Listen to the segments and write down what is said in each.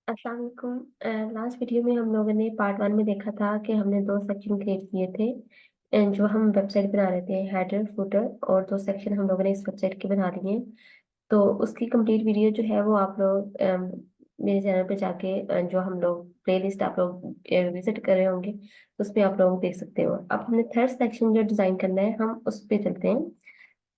अस्सलाम वालेकुम। Last video में हम लोगों ने पार्ट वन में देखा था कि हमने दो सेक्शन क्रिएट किए थे। जो हम वेबसाइट बना रहे थे, हेडर फुटर, और दो सेक्शन हम लोगों ने इस वेबसाइट के बना लिए। तो उसकी कंप्लीट वीडियो जो है वो आप लोग मेरे चैनल पे जाके जो हम लोग प्लेलिस्ट आप लोग विजिट कर रहे होंगे, उसमें आप लोग देख सकते हो। अब हमने थर्ड सेक्शन जो डिजाइन करना है, हम उस पे चलते हैं।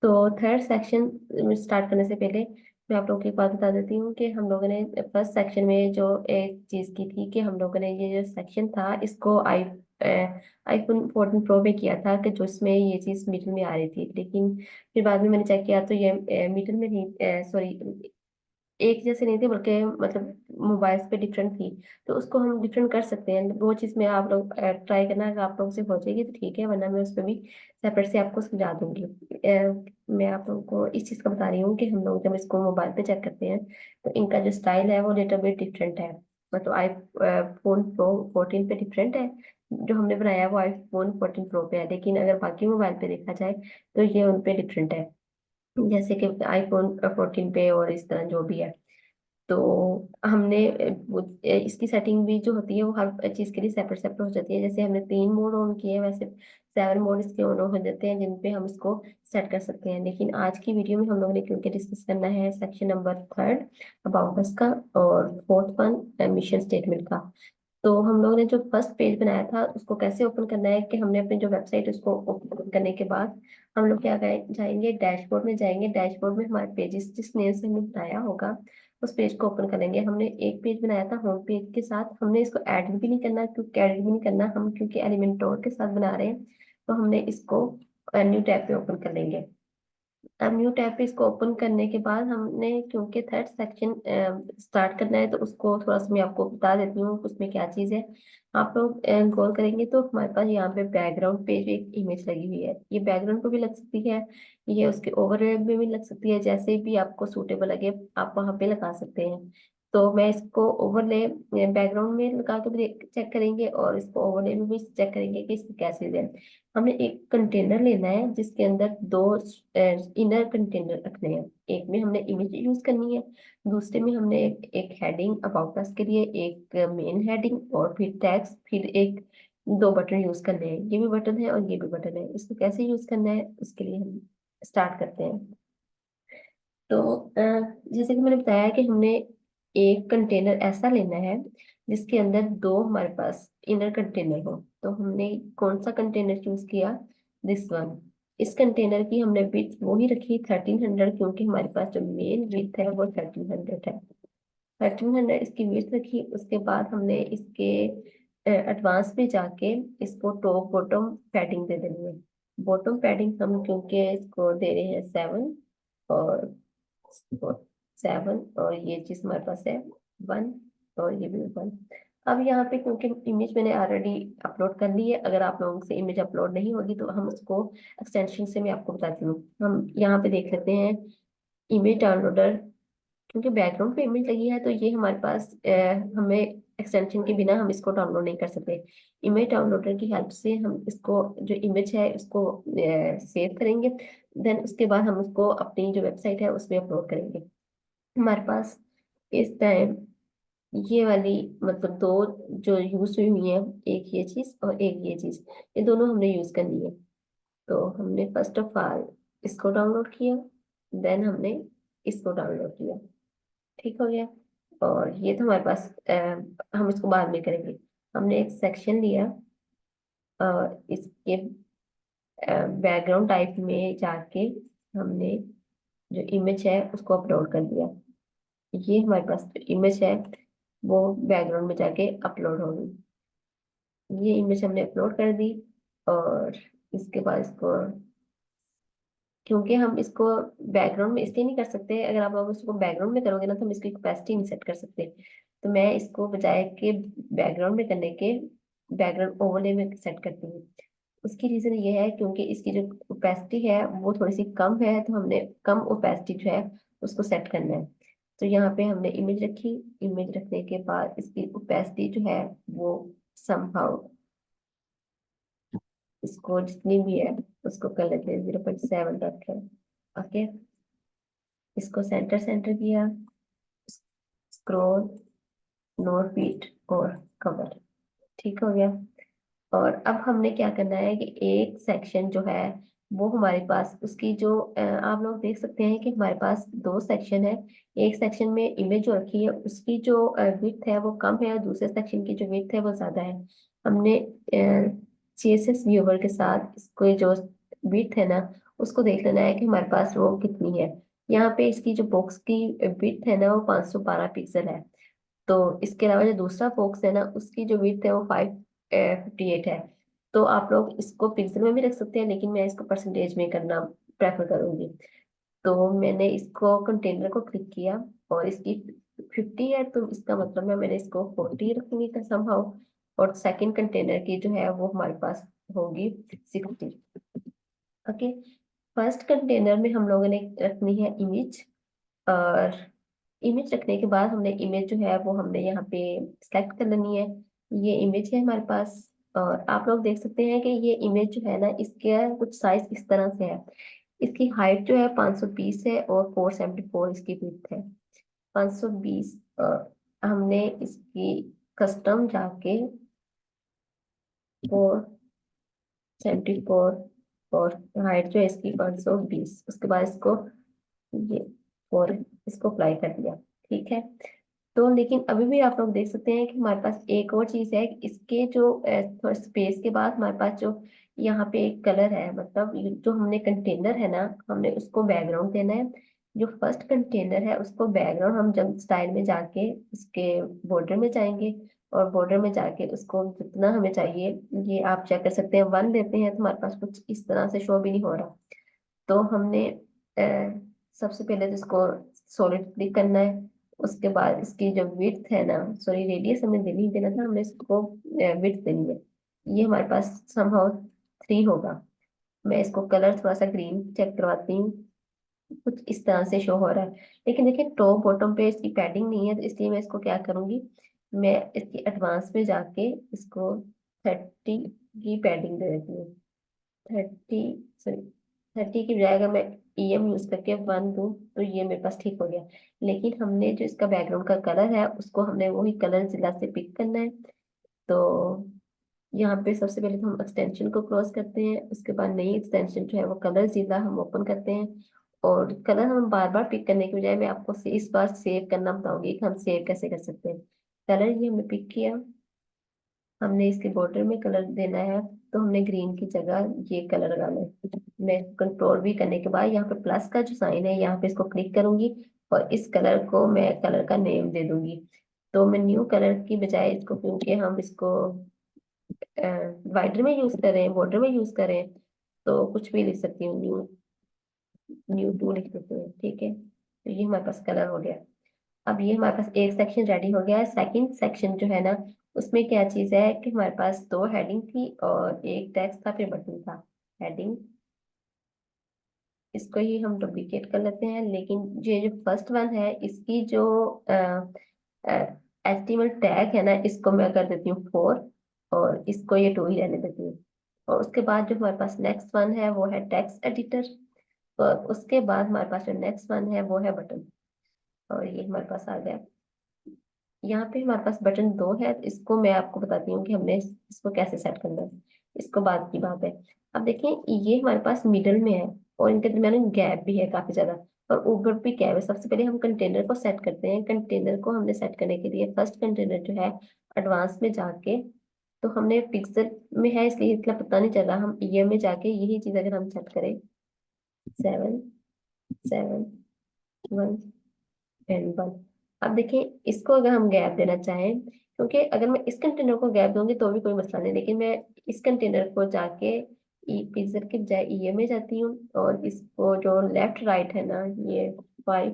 तो थर्ड सेक्शन स्टार्ट करने से पहले मैं आप लोगों को एक बात बता देती हूँ कि हम लोगों ने फर्स्ट सेक्शन में जो एक चीज़ की थी कि हम लोगों ने ये जो सेक्शन था इसको आईफोन 14 प्रो में किया था, कि जो इसमें ये चीज़ मिडिल में आ रही थी। लेकिन फिर बाद में मैंने चेक किया तो ये मिडिल में नहीं, सॉरी, एक जैसे नहीं थी, बल्कि मतलब मोबाइल्स पे डिफरेंट थी। तो उसको हम डिफरेंट कर सकते हैं। वो चीज़ में आप लोग ट्राई करना, अगर आप लोग से हो जाएगी तो ठीक है, वरना मैं उस पर भी सेपरेट से आपको समझा दूंगी। मैं आप लोगों को इस चीज़ का बता रही हूँ कि हम लोग जब इसको मोबाइल पे चेक करते हैं तो इनका जो स्टाइल है वो लिटिल बिट डिफरेंट है। मतलब आईफोन प्रो 14 पे डिफरेंट है, जो हमने बनाया है वो आईफोन 14 प्रो पे है। लेकिन अगर बाकी मोबाइल पे देखा जाए तो ये उन पे डिफरेंट है, जैसे कि आईफोन 14 पे और इस तरह जो भी है। तो हमने इसकी सेटिंग भी जो होती है वो हर चीज के लिए सेपरेट सेपरेट हो जाती है। जैसे हमने 3 मोड ऑन किए हैं, वैसे 7 मोड इसके ऑन हो जाते हैं जिन पे हम इसको सेट कर सकते हैं। लेकिन आज की वीडियो में हम लोगों ने क्योंकि डिस्कस करना है section number third about us का, और फोर्थ वन मिशन स्टेटमेंट का। तो हम लोगों ने जो फर्स्ट पेज बनाया था उसको कैसे ओपन करना है, कि हमने अपनी जो वेबसाइट उसको ओपन करने के बाद हम लोग क्या जाएंगे, डैशबोर्ड में जाएंगे। डैशबोर्ड में हमारे पेजेस जिस नेम से हमने बनाया होगा उस पेज को ओपन करेंगे। हमने एक पेज बनाया था होम पेज के साथ, हमने इसको ऐड भी नहीं करना, क्योंकि ऐड भी नहीं करना हम, क्योंकि एलिमेंटोर के साथ बना रहे हैं। तो हमने इसको न्यू टैब पे ओपन कर लेंगे। अब न्यू टैब पे इसको ओपन करने के बाद हमने, क्योंकि थर्ड सेक्शन स्टार्ट करना है, तो उसको थोड़ा सा मैं आपको बता देती हूँ उसमें क्या चीज़ है। आप लोग गौर करेंगे तो हमारे पास यहाँ पे बैकग्राउंड पे जो एक इमेज लगी हुई है, ये बैकग्राउंड पे भी लग सकती है, ये उसके ओवरले में भी लग सकती है। जैसे भी आपको सूटेबल लगे आप वहाँ पे लगा सकते हैं। तो मैं इसको ओवरले बैकग्राउंड में लगा के भी चेक करेंगे, और इसको ओवरले में भी चेक करेंगे कि इसकी क्या चीज़ है। हमें एक कंटेनर लेना है जिसके अंदर दो इनर कंटेनर रखने हैं। एक में हमने इमेज यूज करनी है, दूसरे में हमने एक हेडिंग अबाउट अस के लिए, एक मेन हेडिंग, और फिर टैग्स, फिर एक दो बटन यूज करने हैं। ये भी बटन है और ये भी बटन है। इसको कैसे यूज करना है उसके लिए हम स्टार्ट करते हैं। तो जैसे कि मैंने बताया कि हमने एक कंटेनर ऐसा लेना है जिसके अंदर दो हमारे पास इनर कंटेनर हो। तो हमने कौन सा कंटेनर चूज किया, दिस वन। इस कंटेनर की हमने विड्थ वो ही रखी 1300, क्योंकि हमारे पास जो मेन विड्थ है वो 1300 है। 1300 इसकी विड्थ रखी। उसके बाद हमने इसके एडवांस में जाके इसको टॉप बॉटम पैडिंग दे देनी है। बॉटम पैडिंग हम क्योंकि इसको दे रहे हैं 7, और 7, और ये चीज हमारे पास है 1, और ये भी 1। अब यहाँ पे क्योंकि इमेज मैंने ऑलरेडी अपलोड कर ली है, अगर आप लोगों से इमेज अपलोड नहीं होगी तो हम उसको एक्सटेंशन से मैं आपको बताती हूँ। हम यहाँ पे देख लेते हैं इमेज डाउनलोडर। क्योंकि बैकग्राउंड पे इमेज लगी है तो ये हमारे पास हमें एक्सटेंशन के बिना हम इसको डाउनलोड नहीं कर सकते। इमेज डाउनलोडर की हेल्प से हम इसको जो इमेज है इसको सेव करेंगे। देन उसके बाद हम उसको अपनी जो वेबसाइट है उसमें अपलोड करेंगे। हमारे पास इस टाइम ये वाली मतलब दो जो यूज हुई हुई है, एक ये चीज और एक ये चीज, ये दोनों हमने यूज करनी है। तो हमने फर्स्ट ऑफ ऑल इसको डाउनलोड किया, देन हमने इसको डाउनलोड किया। ठीक हो गया। और ये तो हमारे पास हम इसको बाद में करेंगे। हमने एक सेक्शन लिया, इसके बैकग्राउंड टाइप में जाके हमने जो इमेज है उसको अपलोड कर दिया। ये हमारे पास जो इमेज है वो बैकग्राउंड में जाके अपलोड हो गई। ये इमेज हमने अपलोड कर दी। और इसके बाद इसको, क्योंकि हम इसको बैकग्राउंड में इसलिए नहीं कर सकते, अगर आप लोग इसको बैकग्राउंड में करोगे ना तो हम इसकी कैपेसिटी नहीं सेट कर सकते। तो मैं इसको बजाय के बैकग्राउंड में करने के बैकग्राउंड ओवरले में सेट करती हूँ। उसकी रीजन ये है क्योंकि इसकी जो ओपेसिटी है वो थोड़ी सी कम है, तो हमने कम ओपेसिटी जो है उसको सेट करना है। तो यहाँ पे हमने इमेज रखी। इमेज रखने के बाद इसकी ओपेसिटी जो है वो समहाउ, इसको जितनी भी है उसको कर लेते हैं 0.7 रखें। ओके, इसको सेंटर सेंटर किया, स्क्रॉल, नो फीट और कवर। ठीक हो गया। और अब हमने क्या करना है कि एक सेक्शन जो है वो हमारे पास उसकी जो आप लोग देख सकते हैं कि हमारे पास दो सेक्शन है। एक सेक्शन में इमेज जो रखी है उसकी जो विड्थ है वो कम है और दूसरे सेक्शन की जो विड्थ है वो ज्यादा है। हमने CSS व्यूवर के साथ इसको जो विड्थ है ना उसको देख लेना है कि हमारे पास वो कितनी है। यहाँ पे इसकी जो बॉक्स की विड्थ है ना वो 512 पिक्सल है। तो इसके अलावा जो दूसरा बॉक्स है ना उसकी जो विड्थ है वो 558 है। तो आप लोग इसको पिक्सल में भी रख सकते हैं लेकिन मैं इसको परसेंटेज में करना प्रेफर करूंगी। तो मैंने इसको कंटेनर को क्लिक किया और इसकी 50 है तो इसका मतलब है मैंने इसको 40 रखनी का समहाउ। और सेकंड कंटेनर की जो है वो हमारे पास होगी 60। ओके। फर्स्ट कंटेनर में हम लोगों ने रखनी है इमेज। और इमेज रखने के बाद हमने इमेज जो है वो हमने यहाँ पे सेलेक्ट कर लेनी है। ये इमेज है हमारे पास। और आप लोग देख सकते हैं कि ये इमेज जो है ना इसके कुछ साइज इस तरह से है। इसकी हाइट जो है 520 है और 474 इसकी विड्थ है। 520। और हमने इसकी कस्टम जाके 474 और हाइट जो है इसकी 520 उसके बाद इसको ये और इसको अप्लाई कर दिया। ठीक है। तो लेकिन अभी भी आप लोग देख सकते हैं कि हमारे पास एक और चीज है कि इसके जो थोड़ा स्पेस के बाद हमारे पास जो यहाँ पे एक कलर है मतलब ये जो हमने कंटेनर है ना हमने उसको बैकग्राउंड देना है। जो फर्स्ट कंटेनर है उसको बैकग्राउंड हम जब स्टाइल में जाके उसके बॉर्डर में जाएंगे और बॉर्डर में जाके उसको जितना हमें चाहिए ये आप चेक कर सकते हैं 1 देते हैं तो हमारे पास कुछ इस तरह से शो भी नहीं हो रहा। तो हमने सबसे पहले तो इसको सॉलिड क्लिक करना है। उसके बाद इसकी जो विड्थ है ना सॉरी रेडियस हमें देनी देना था हमने इसको विड्थ देनी है। ये हमारे पास समहाउ 3 होगा। मैं इसको कलर थोड़ा सा ग्रीन चेक करवाती हूँ। कुछ इस तरह से शो हो रहा है। लेकिन देखिए टॉप बॉटम पे इसकी पैडिंग नहीं है तो इसलिए मैं इसको क्या करूंगी। मैं इसकी एडवांस में जाके इसको 30 की पैडिंग दे देती हूँ। 30 सॉरी 30 की बजाय अगर मैं EM यूज करके 1 दूं तो ये मेरे पास ठीक हो गया। लेकिन हमने जो इसका बैकग्राउंड का कलर है उसको हमने वही कलर जिला से पिक करना है। तो यहाँ पे सबसे पहले तो हम एक्सटेंशन को क्लोज करते हैं उसके बाद नई एक्सटेंशन जो है वो कलर जिला हम ओपन करते हैं। और कलर हम बार बार पिक करने के बजाय मैं आपको इस बार सेव करना बताऊंगी कि हम सेव कैसे कर सकते हैं। कलर ये हमने पिक किया। हमने इसके बॉर्डर में कलर देना है तो हमने ग्रीन की जगह ये कलर लगाना है। मैं कंट्रोल भी करने के बाद यहाँ पे प्लस का जो साइन है यहाँ पे इसको क्लिक करूंगी और इस कलर को मैं कलर का नेम दे दूंगी। तो मैं न्यू कलर की बजाय इसको क्योंकि हम इसको वाइडर में यूज करें बॉर्डर में यूज करें तो कुछ भी लिख सकती हूँ न्यू न्यू 2 लिख देती हूँ। ठीक है तो ये हमारे पास कलर हो गया। अब ये हमारे पास एक सेक्शन रेडी हो गया है। सेकंड सेक्शन जो है ना उसमें क्या चीज है कि हमारे पास 2 हेडिंग थी और एक टेक्स्ट था फिर बटन था। हेडिंग इसको ही हम डुप्लीकेट कर लेते हैं लेकिन ये जो फर्स्ट वन है इसकी जो HTML टैग है ना इसको मैं कर देती हूँ 4 और इसको ये 2 ही रहने देती हूँ। और उसके बाद जो हमारे पास नेक्स्ट वन है वो है टेक्स्ट एडिटर। और उसके बाद हमारे पास जो नेक्स्ट वन है वो है बटन। और ये हमारे पास आ गया। यहाँ पे हमारे पास बटन 2 है तो इसको मैं आपको बताती हूँ कि हमने इसको कैसे सेट करना है। इसको बाद की बात है। अब देखिए ये हमारे पास मिडल में है और इनके दरमियान गैप भी है काफी ज्यादा। और ऊपर भी गैप है। सबसे पहले हम कंटेनर को सेट करते हैं। कंटेनर को हमने सेट करने के लिए फर्स्ट कंटेनर जो है एडवांस में जाके तो हमने पिक्सल में है इसलिए इतना पता नहीं चल रहा। हम EM में जाके यही चीज अगर हम सेट करें 7 7 1 एंड 1। अब देखिए इसको अगर हम गैप देना चाहें क्योंकि अगर मैं इस कंटेनर को गैप दूंगी तो भी कोई मसला नहीं लेकिन मैं इस कंटेनर को जाके पिक्सल के बजाय EM में जाती हूँ और इसको जो लेफ्ट राइट है ना ये 5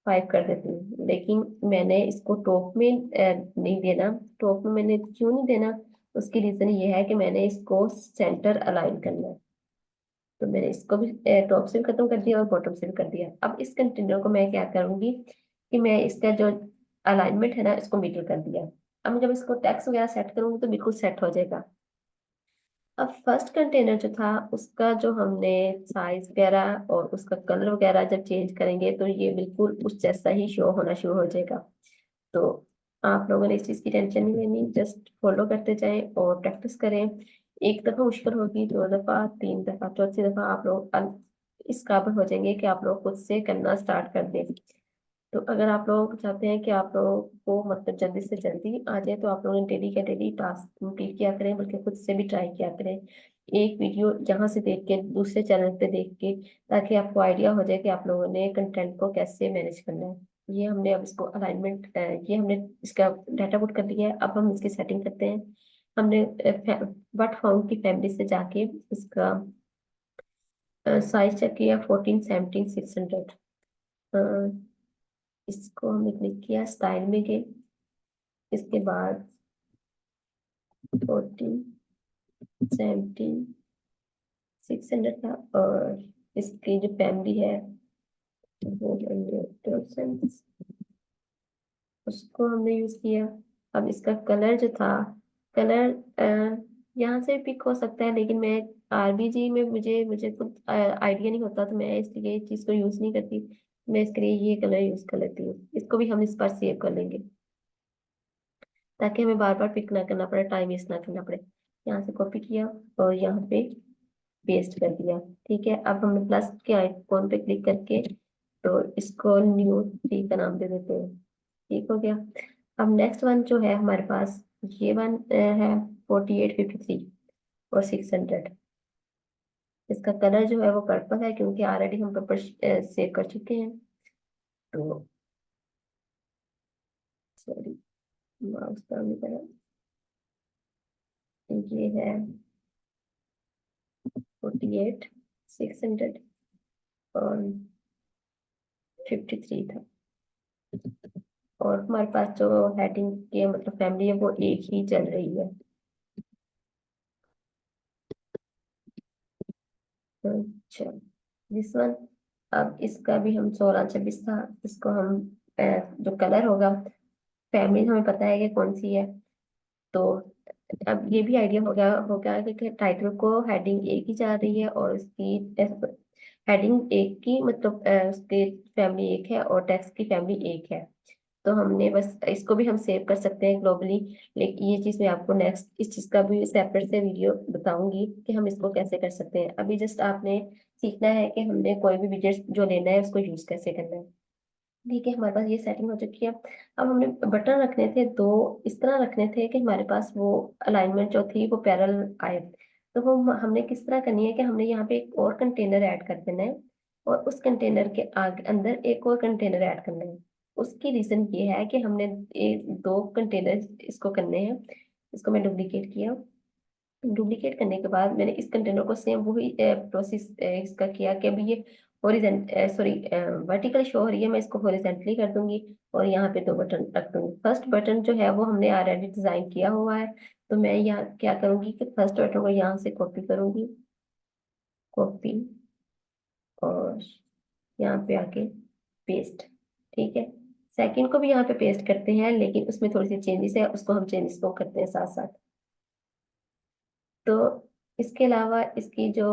5 कर देती हूँ। लेकिन मैंने इसको टॉप में नहीं देना। टॉप में मैंने क्यों नहीं देना उसकी रीजन ये है कि मैंने इसको सेंटर अलाइन करना है। तो मैंने इसको भी टॉप से भी खत्म कर दिया और बॉटम से भी कर दिया। अब इस कंटेनर को मैं क्या करूंगी कि मैं इसका जो अलाइनमेंट है ना इसको मिडल कर दिया। अब मैं जब इसको टेक्स्ट वगैरह सेट करूंगी तो बिल्कुल सेट हो जाएगा। अब फर्स्ट कंटेनर जो था उसका जो हमने साइज वगैरह और उसका कलर वगैरह जब चेंज करेंगे तो ये बिल्कुल उस जैसा ही शो होना शुरू हो जाएगा। तो आप लोगों ने इस चीज की टेंशन नहीं लेनी, जस्ट फॉलो करते जाएं और प्रैक्टिस करें। एक दफा मुश्किल होगी, दो दफा, तीन दफा, चौथी दफा आप लोग इस काबिल हो जाएंगे कि आप लोग खुद से करना स्टार्ट कर दें। तो अगर आप लोग चाहते हैं कि आप लोगों को मतलब जल्दी से जल्दी आ जाए, तो आप लोगों ने डेली का डेली टास्क कंप्लीट किया करें, बल्कि खुद से भी ट्राई किया करें, एक वीडियो जहां से देख के, दूसरे चैनल पे देख के, ताकि आपको आइडिया हो जाए कि आप लोगों ने कंटेंट को कैसे मैनेज करना है। ये हमने अब इसको अलाइनमेंट, ये हमने इसका डाटा पुट कर लिया है। अब हम इसकी सेटिंग करते हैं। हमने बट फाउंड की फैमिली से जाके इसका साइज चेक किया, 14, 17, 600। इसको हमने क्लिक किया, स्टाइल में गए, इसके बाद 14, 17, 600 था, और इसकी जो फैमिली है वो 100%, उसको हमने यूज किया। अब इसका कलर जो था, कलर यहाँ से पिक हो सकता है, लेकिन मैं आरबीजी में मुझे मुझे कुछ आइडिया नहीं होता, तो मैं इसलिए इस चीज को यूज नहीं करती। मैं इसके लिए ये कलर यूज कर लेती हूँ। इसको भी हम इस पर सेव कर लेंगे, ताकि हमें बार बार पिक ना करना पड़े, टाइम वेस्ट ना करना पड़े। यहाँ से कॉपी किया और यहाँ पे पेस्ट कर दिया। ठीक है, अब हम प्लस के आइकॉन पे क्लिक करके तो इसको न्यू 3 का नाम दे देते हैं। ठीक हो गया। अब नेक्स्ट वन जो है हमारे पास, ये वन है 48, 53 और 600। इसका कलर जो है वो पर्पल है, क्योंकि ऑलरेडी हम पर्पल सेव कर चुके हैं। तो सॉरी, माउस काम नहीं कर रहा। ये है 48, 600 और 53 था। और हमारे पास जो हेडिंग के मतलब फैमिली है वो एक ही चल रही है। अच्छा, दिस वन। अब इसका भी हम 16, 26 था, इसको हम जो कलर होगा, फैमिली हमें पता है कि कौन सी है। तो अब ये भी आइडिया हो गया कि टाइटल को हेडिंग एक ही जा रही है, और उसकी हेडिंग एक की मतलब उसके फैमिली एक है और टेक्स्ट की फैमिली एक है। तो हमने बस इसको भी हम सेव कर सकते हैं ग्लोबली। लेकिन ये चीज मैं आपको नेक्स्ट इस चीज का भी सेपरेट से वीडियो बताऊंगी कि हम इसको कैसे कर सकते हैं। अभी जस्ट आपने सीखना है कि हमने कोई भी विजेट जो लेना है उसको यूज कैसे करना है। ठीक है, हमारे पास ये सेटिंग हो चुकी है। अब हमने बटन रखने थे दो, इस तरह रखने थे कि हमारे पास वो अलाइनमेंट जो थी वो पैरेलल आए। तो वो हमने किस तरह करनी है कि हमने यहाँ पे एक और कंटेनर ऐड कर देना है, और उस कंटेनर के आगे अंदर एक और कंटेनर ऐड करना है। उसकी रीजन ये है कि हमने दो कंटेनर इसको करने हैं। इसको मैं डुप्लीकेट किया। डुप्लीकेट करने के बाद मैंने इस कंटेनर को सेम वही प्रोसेस इसका किया कि अभी ये हॉरिजेंट सॉरी वर्टिकल शो हो रही है, मैं इसको हॉरिजेंटली कर दूंगी और यहाँ पे दो बटन रख दूंगी। फर्स्ट बटन जो है वो हमने ऑलरेडी डिजाइन किया हुआ है, तो मैं यहाँ क्या करूंगी कि फर्स्ट बटन को यहाँ से कॉपी करूंगी, कॉपी, और यहाँ पे आके पेस्ट। ठीक है, सेकंड को भी यहाँ पे पेस्ट करते हैं, लेकिन उसमें थोड़ी सी चेंजेस है, उसको हम चेंजेस को करते हैं साथ साथ। तो इसके अलावा इसकी जो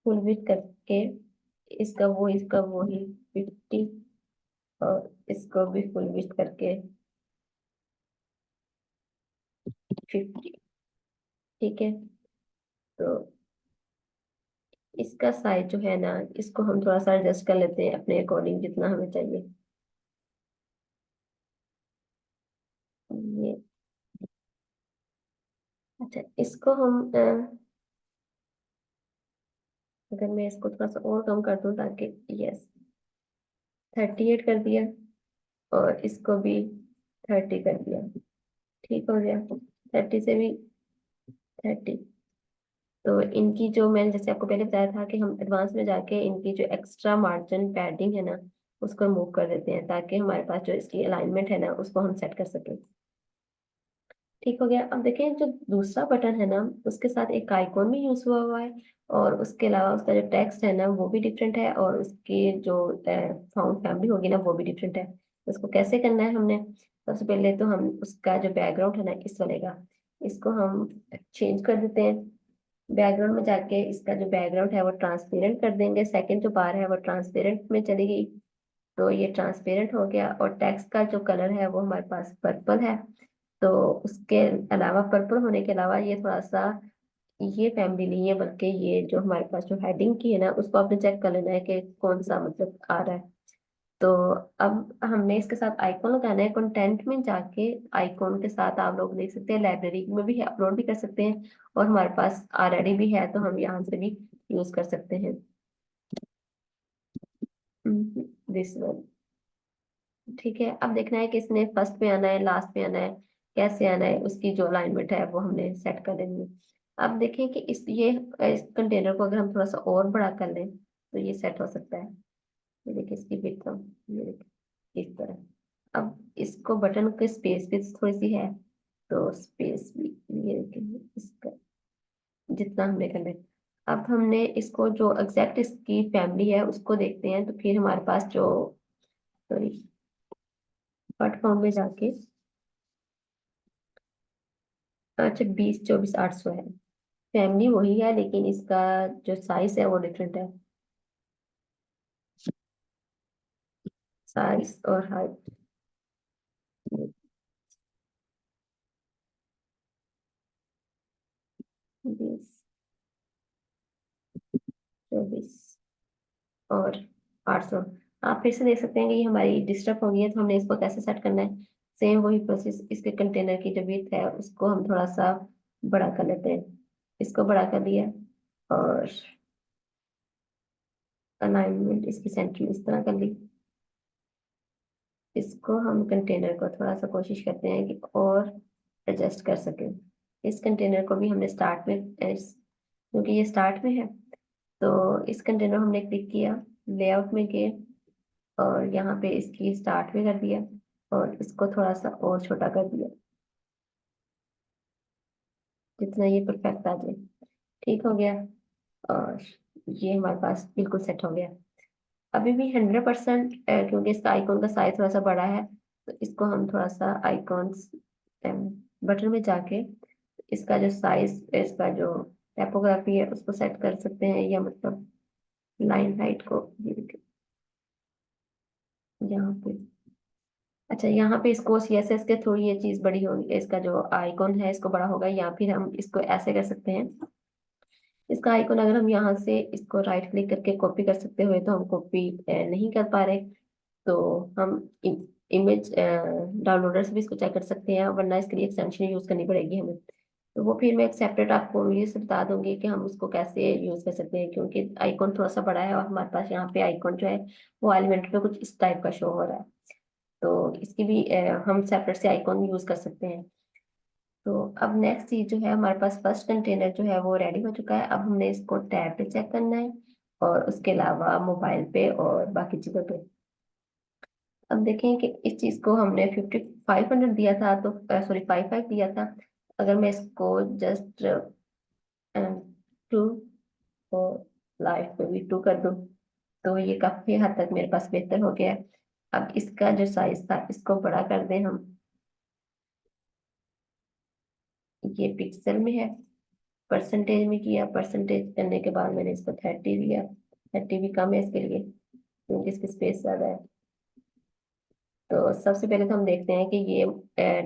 फुल विड्थ करके, इसका वो ही 50, और इसको भी फुल विड्थ करके 50। ठीक है, तो इसका साइज जो है ना, इसको हम थोड़ा सा एडजस्ट कर लेते हैं अपने अकॉर्डिंग जितना हमें चाहिए। ये अच्छा, इसको हम अगर मैं इसको थोड़ा सा और कम कर दूं, ताकि यस 38 कर दिया, और इसको भी 30 कर दिया। ठीक हो गया, 30 से भी 30। तो इनकी जो मैंने जैसे आपको पहले बताया था कि हम एडवांस में जाके इनकी जो एक्स्ट्रा मार्जिन पैडिंग है ना, उसको मूव कर देते हैं, ताकि हमारे पास जो इसकी अलाइनमेंट है ना उसको हम सेट कर सकें। ठीक हो गया। अब देखें, जो दूसरा बटन है ना, उसके साथ एक आइकॉन भी यूज हुआ है, और उसके अलावा उसका जो टेक्स्ट है ना वो भी डिफरेंट है, और उसकी जो फाउंड फैमिली होगी ना वो भी डिफरेंट है। उसको कैसे करना है हमने, सबसे पहले तो हम उसका जो बैकग्राउंड है ना इस वाले का, इसको हम चेंज कर देते हैं। बैकग्राउंड में जाके इसका जो बैकग्राउंड है वो ट्रांसपेरेंट कर देंगे, सेकंड जो बार है वो ट्रांसपेरेंट में चली गई। तो ये ट्रांसपेरेंट हो गया। और टेक्स्ट का जो कलर है वो हमारे पास पर्पल है। तो उसके अलावा, पर्पल होने के अलावा, ये थोड़ा सा, ये फैमिली नहीं है, बल्कि ये जो हमारे पास जो हेडिंग की है ना, उसको आपने चेक कर लेना है कि कौन सा मतलब आ रहा है। तो अब हमने इसके साथ आइकॉन लगाना है। कंटेंट में जाके आइकॉन के साथ आप लोग देख सकते हैं, लाइब्रेरी में भी अपलोड भी कर सकते हैं, और हमारे पास ऑलरेडी भी है तो हम यहाँ से भी यूज कर सकते हैं। This one. ठीक है, अब देखना है कि इसने फर्स्ट पे आना है, लास्ट पे आना है, कैसे आना है, उसकी जो अलाइनमेंट है वो हमने सेट कर देनी है। अब देखें कि इस कंटेनर को अगर हम थोड़ा सा और बड़ा कर लें तो ये सेट हो सकता है। ये देखिए, इसकी विड्थ कम, ये देखिए इस तरह। अब इसको बटन की स्पेस भी थोड़ी सी है, तो स्पेस भी, ये देखिए इसका जितना हमने करना है। अब हमने इसको जो एग्जैक्ट इसकी फैमिली है उसको देखते हैं, तो फिर हमारे पास जो, सॉरी, डॉट कॉम में जाके, अच्छा 20, 24, 800 है। फैमिली वही है, लेकिन इसका जो साइज है वो डिफरेंट है, साइज और हाइट। 20, 24 और 800। आप फिर से देख सकते हैं कि ये हमारी डिस्टर्ब हो गई है, तो हमने इसको कैसे सेट करना है। सेम वही प्रोसेस, इसके कंटेनर की जो विड्थ है उसको हम थोड़ा सा बड़ा कर लेते हैं। इसको बड़ा कर दिया, और अलाइनमेंट इसकी सेंटर में इस तरह कर ली। इसको हम कंटेनर को थोड़ा सा कोशिश करते हैं कि और एडजस्ट कर सकें। इस कंटेनर को भी हमने स्टार्ट में क्योंकि ये स्टार्ट में है, तो इस कंटेनर हमने क्लिक किया, लेआउट में गए, और यहाँ पे इसकी स्टार्ट में कर दिया, और इसको थोड़ा सा और छोटा कर दिया, जितना ये परफेक्ट आ जाए। ठीक हो गया, और ये हमारे पास बिल्कुल सेट हो गया। अभी भी 100%, क्योंकि इसका आइकॉन का साइज थोड़ा सा बड़ा है, तो इसको हम थोड़ा सा आइकॉन्स बटन में जाके इसका जो साइज, इसका जो टाइपोग्राफी है उसको सेट कर सकते हैं, या मतलब लाइन हाइट को, ये देखिए यहाँ पे। अच्छा, यहाँ पे इसको CSS के थ्रू ये चीज बड़ी होगी, इसका जो आइकॉन है इसको बड़ा होगा, या फिर हम इसको ऐसे कर सकते हैं। इसका आइकॉन अगर हम यहाँ से इसको राइट क्लिक करके कॉपी कर सकते हुए, तो हम कॉपी नहीं कर पा रहे, तो हम इमेज डाउनलोडर से भी इसको चेक कर सकते हैं, वरना इसके लिए एक्सटेंशन यूज करनी पड़ेगी हमें। तो वो फिर मैं एक सेपरेट आपको वीडियो से बता दूंगी कि हम उसको कैसे यूज कर सकते हैं, क्योंकि आइकॉन थोड़ा सा बड़ा है, और हमारे पास यहाँ पे आइकॉन जो है वो एलिमेंट पे कुछ इस टाइप का शो हो रहा है। तो इसकी भी हम सेपरेट से आइकॉन यूज कर सकते हैं। तो अब नेक्स्ट चीज जो है, हमारे पास फर्स्ट कंटेनर जो है वो रेडी हो चुका है। अब हमने इसको टैब पे चेक करना है, और उसके अलावा मोबाइल पे और बाकी चीजों पे। अब देखें कि इस चीज को हमने 5500 दिया था, तो सॉरी 55 दिया था। अगर मैं इसको जस्ट 2 और लाइफ पे भी 2 कर दूं, तो ये काफी हद तक मेरे पास बेहतर हो गया है। अब इसका जो साइज था इसको बड़ा कर दें हम। ये पिक्सल में है, परसेंटेज में किया, परसेंटेज करने के बाद मैंने इसको 30 दिया। 30 भी कम है इसके लिए, क्योंकि इसकी स्पेस ज्यादा है। तो सबसे पहले तो हम देखते हैं कि ये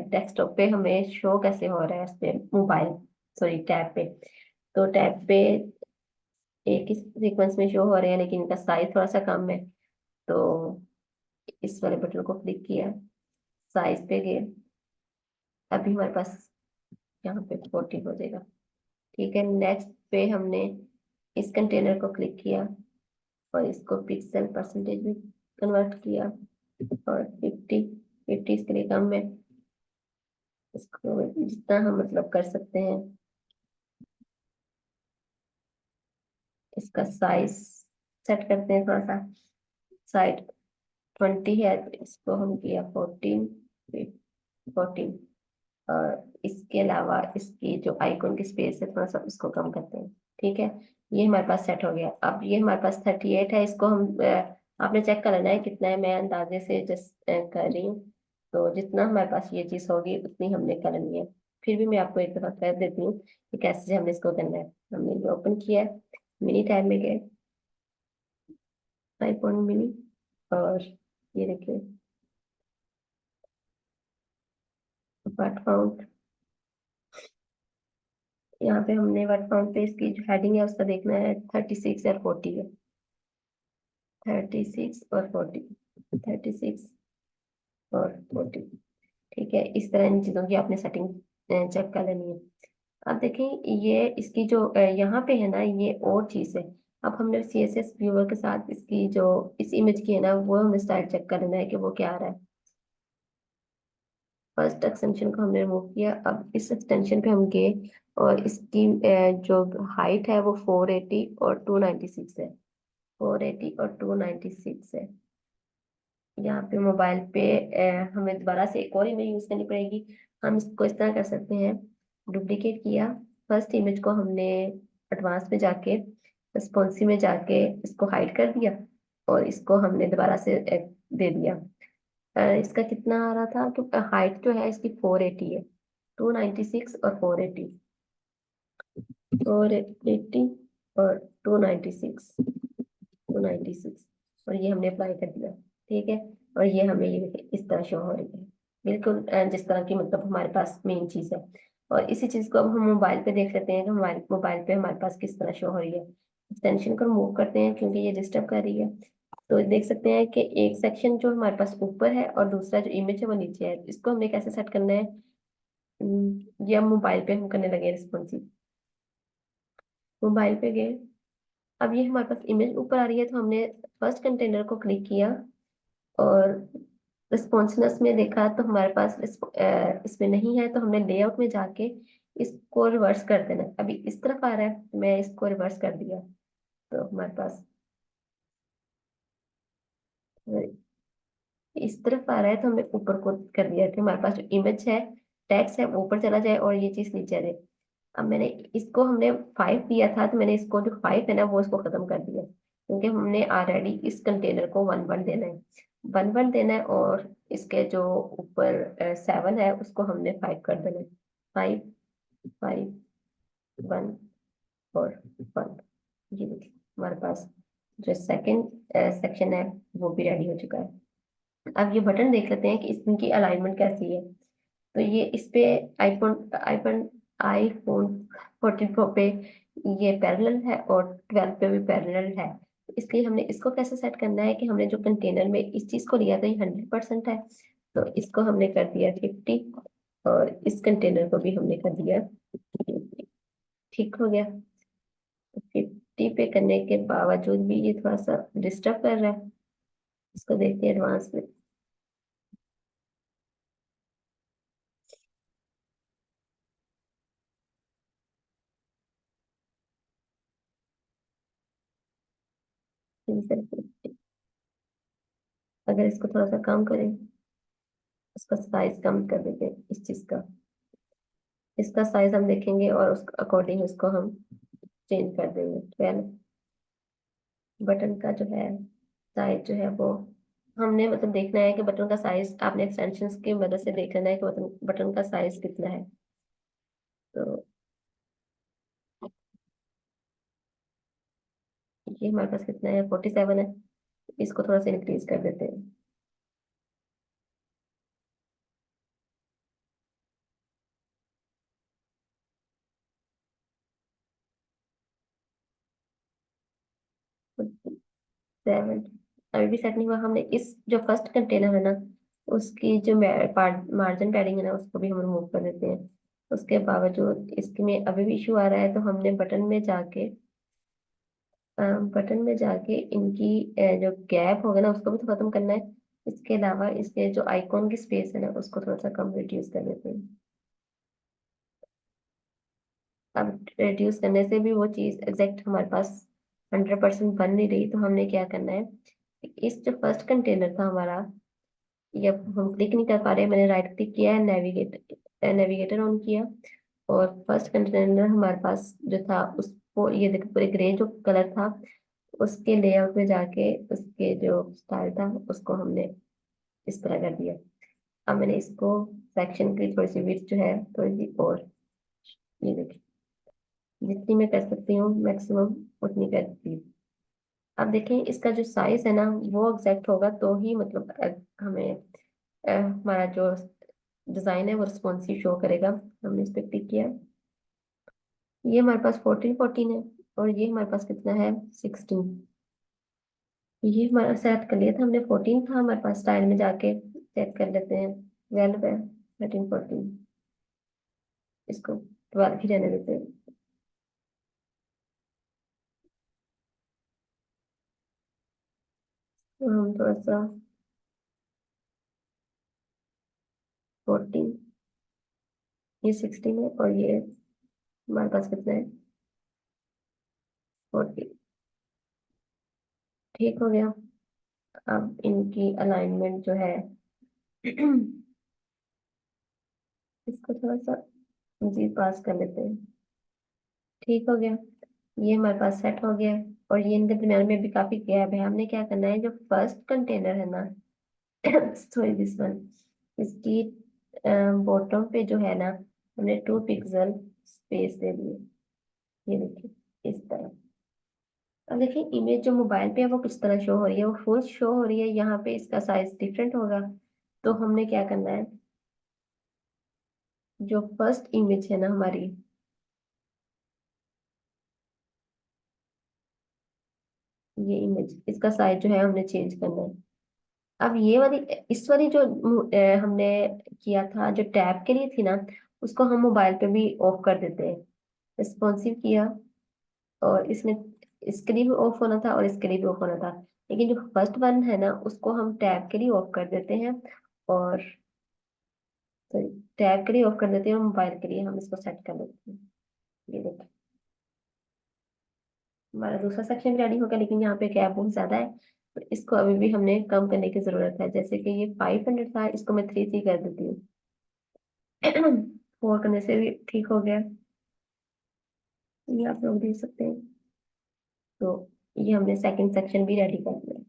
डेस्कटॉप पे हमें शो कैसे हो रहा है, इस पे मोबाइल, सॉरी टैब पे। तो टैब पे एक ही सीक्वेंस में शो हो रहे हैं, लेकिन इनका साइज थोड़ा सा कम है। तो इस वाले बटन को क्लिक किया, साइज पे गए, अभी हमारे पास यहाँ पे 40 हो जाएगा। ठीक है, नेक्स्ट पे हमने इस कंटेनर को क्लिक किया, और इसको पिक्सल परसेंटेज में कन्वर्ट किया, और 50 इसके लिए कम है। इसको जितना हम मतलब कर सकते हैं, इसका साइज सेट करते हैं थोड़ा सा। साइड 20 है, तो इसको हम किया 14। और इसके अलावा इसकी जो आइकॉन की स्पेस है थोड़ा सा उसको कम करते हैं। ठीक है, ये हमारे पास सेट हो गया। अब ये हमारे पास 38 है, इसको हम आपने चेक कर लेना है कितना है, मैं अंदाजे से जस्ट कर रही हूँ। तो जितना हमारे पास ये चीज होगी उतनी हमने करनी है। फिर भी मैं आपको एक दफा कर देती हूँ कि कैसे हमने इसको करना है। हमने ये ओपन किया है, मिनी टैब में गए, आईफोन मिनी, और ये देखिए वर्ड फाउंड, यहाँ पे हमने वर्ड फाउंड पे इसकी जो हेडिंग है उसका देखना है 36 और 40 है, 36 और 40, 36 और 40। ठीक है, इस तरह इन चीजों की आपने सेटिंग चेक कर लेनी है। अब देखें ये इसकी जो यहाँ पे है ना ये और चीज है। अब हमने CSS व्यूअर के साथ इसकी जो इस इमेज की है ना वो हमें स्टाइल चेक कर लेना है कि वो क्या आ रहा है। फर्स्ट एक्सटेंशन को हमने रिमूव किया, अब इस एक्सटेंशन पे हम गए और इसकी जो हाइट है वो 480 और 296 है, 480 और 296 है। यहाँ पे मोबाइल पे हमें दोबारा से एक और इमेज यूज करनी पड़ेगी। हम इसको इस तरह कर सकते हैं, डुप्लीकेट किया, फर्स्ट इमेज को हमने एडवांस में जाके रिस्पॉन्सिव में जाके इसको हाइड कर दिया और इसको हमने दोबारा से दे दिया। इसका कितना आ रहा था कि हाइट जो है इसकी 480 है, 296 और 480, 480 और 296, 296, और ये हमने अप्लाई कर दिया। ठीक है, और ये हमें ये देखिए इस तरह शो हो रही है, बिल्कुल जिस तरह की मतलब हमारे पास मेन चीज है। और इसी चीज को अब हम मोबाइल पे देख लेते हैं कि हमारे मोबाइल पे हमारे पास किस तरह शो हो रही है। एक्सटेंशन को रिमूव करते हैं क्योंकि ये डिस्टर्ब कर रही है। तो देख सकते हैं कि एक सेक्शन जो हमारे पास ऊपर है और दूसरा जो इमेज है वो नीचे है। इसको हमने कैसे सेट करना है, ये हम मोबाइल पे हम करने लगे रिस्पॉन्सिव। मोबाइल पे गए, अब ये हमारे पास इमेज ऊपर आ रही है तो हमने फर्स्ट कंटेनर को क्लिक किया और रिस्पॉन्सिवनेस में देखा तो हमारे पास इसमें नहीं है, तो हमने लेआउट में जाके इसको रिवर्स कर देना। अभी इस तरफ आ रहा है, मैं इसको रिवर्स कर दिया तो हमारे पास इस तरफ आ रहा है, तो हमने ऊपर को कर दिया कि हमारे पास जो इमेज है टेक्स्ट है वो ऊपर चला जाए और ये चीज नीचे रहे। अब मैंने इसको हमने 5 दिया था तो मैंने इसको जो 5 है ना वो इसको खत्म कर दिया क्योंकि हमने ऑलरेडी इस कंटेनर को 1 1 देना है, 1 1 देना है, और इसके जो ऊपर 7 है उसको हमने 5 कर देना है। 5 5 1 और 1, ये देखिए हमारे पास जो सेकंड सेक्शन है वो भी रेडी हो चुका है। अब ये बटन देख लेते हैं कि इनकी अलाइनमेंट कैसी है। तो ये इस पे आईफोन आईफोन आईफोन 14 प्रो पे ये पैरेलल है और 12 पे भी पैरेलल है। इसलिए हमने इसको कैसे सेट करना है कि हमने जो कंटेनर में इस चीज को लिया था ये 100% है, तो इसको हमने कर दिया 50 और इस कंटेनर को भी हमने कर दिया 50। ठीक हो गया। 50 पे करने के बावजूद भी ये थोड़ा सा डिस्टर्ब कर रहा है, इसको देखते हैं एडवांस में। अगर इसको थोड़ा सा कम करें, इसका साइज कम कर देते हैं इस चीज का, इसका साइज हम देखेंगे और उस अकॉर्डिंग इसको हम चेंज कर देंगे। 12 बटन का जो है साइज जो है वो हमने मतलब देखना है कि बटन का साइज आपने एक्सटेंशन की मदद से देख लेना है कि बटन बटन का साइज कितना है। तो ये हमारे पास कितना है, 47 है, इसको थोड़ा सा इंक्रीज कर देते हैं। 7 अभी भी सेट नहीं हुआ। हमने इस जो फर्स्ट कंटेनर है ना उसकी जो मार्जिन पैडिंग है ना उसको भी हम रिमूव कर देते हैं। उसके बावजूद इसमें अभी भी इशू आ रहा है तो हमने बटन में जाके इनकी जो गैप होगा ना उसको भी तो खत्म करना है। इसके अलावा इसके जो आइकॉन की स्पेस है ना उसको थोड़ा सा कम रिड्यूस कर देते हैं। अब रिड्यूस करने से भी वो चीज एग्जैक्ट हमारे पास 100% बन नहीं रही, तो हमने क्या करना है, इस जो फर्स्ट कंटेनर था हमारा ये अब हम क्लिक नहीं कर पा रहे, मैंने राइट क्लिक किया है, नेविगेटर ऑन किया और फर्स्ट कंटेनर हमारे पास जो था उसको ये देखो पूरे ग्रे जो कलर था उसके लेआउट में जाके उसके जो स्टाइल था उसको हमने इस तरह कर दिया। अब मैंने इसको सेक्शन की थोड़ी सी विड्थ जो है थोड़ी सी और ये देखिए जितनी मैं कर सकती हूँ मैक्सिमम उतनी कर दी। अब देखें इसका जो साइज है ना वो एग्जैक्ट होगा तो ही मतलब हमें हमारा जो डिजाइन है वो रिस्पॉन्सिव शो करेगा। हमने इस पे क्लिक किया, ये हमारे पास 14 14 है, और ये हमारे पास कितना है 16। ये हमारा सेट कर लिया था हमने, 14 था हमारे पास, स्टाइल में जाके चेक कर लेते हैं। 12 है, 13 14, इसको 12 ही रहने देते हैं। तो हम थोड़ा सा 14, ये 16 है, और ये हमारे पास कितना है 14। ठीक हो गया। अब इनकी अलाइनमेंट जो है इसको थोड़ा सा जी पास कर लेते हैं। ठीक हो गया, ये हमारे पास सेट हो गया है। और ये इनके दरम्यान में भी काफी गैप है। हमने क्या करना है, जो फर्स्ट कंटेनर है ना सॉरी दिस वन, इसकी बॉटम पे जो है ना हमने 2 पिक्सल स्पेस दे दिए। ये देखिए इस तरह। अब देखिए इमेज जो मोबाइल पे है वो किस तरह शो हो रही है, वो फुल शो हो रही है, यहाँ पे इसका साइज डिफरेंट होगा। तो हमने क्या करना है, जो फर्स्ट इमेज है ना हमारी, ये इमेज इसका साइज जो है हमने चेंज करना है। अब ये वाली, इस वाली जो हमने किया था जो टैब के लिए थी ना, उसको हम मोबाइल पे भी ऑफ कर देते हैं। रिस्पॉन्सिव किया, और इसमें इसके लिए भी ऑफ होना था और इसके लिए भी ऑफ होना था। लेकिन जो फर्स्ट वन है ना उसको हम टैब के लिए ऑफ कर देते हैं, और सॉरी, टैब के लिए ऑफ कर देते हैं, और मोबाइल के लिए हम इसको सेट कर देते हैं। ये देखिए हमारा दूसरा सेक्शन भी रेडी हो गया, लेकिन यहाँ पे गैप बहुत ज्यादा है, तो इसको अभी भी हमने कम करने की जरूरत है। जैसे कि ये 500 था, इसको मैं 3 कर देती हूँ। 4 करने से भी ठीक हो गया, ये आप लोग देख सकते हैं। तो ये हमने सेकंड सेक्शन भी रेडी कर लिया।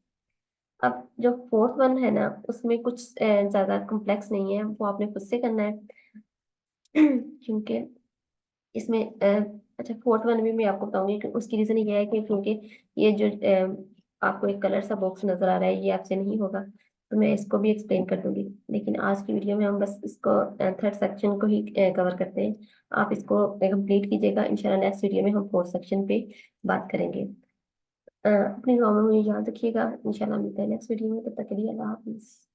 अब जो फोर्थ वन है ना उसमें कुछ ज्यादा कॉम्प्लेक्स नहीं है, वो आपने खुद से करना है। क्योंकि इसमें अच्छा, फोर्थ वन भी मैं आपको बताऊंगी कि उसकी रीजन ये है कि क्योंकि ये जो आपको एक कलर सा बॉक्स नजर आ रहा है ये आपसे नहीं होगा, तो मैं इसको भी एक्सप्लेन कर दूंगी। लेकिन आज की वीडियो में हम बस इसको थर्ड सेक्शन को ही कवर करते हैं। आप इसको कंप्लीट कीजिएगा, इंशाल्लाह नेक्स्ट वीडियो में हम फोर्थ सेक्शन पे बात करेंगे। अपनी दुआ में मुझे याद रखिएगा, इंशाल्लाह मिलते हैं नेक्स्ट वीडियो में, तब तक के लिए अल्लाह हाफिज।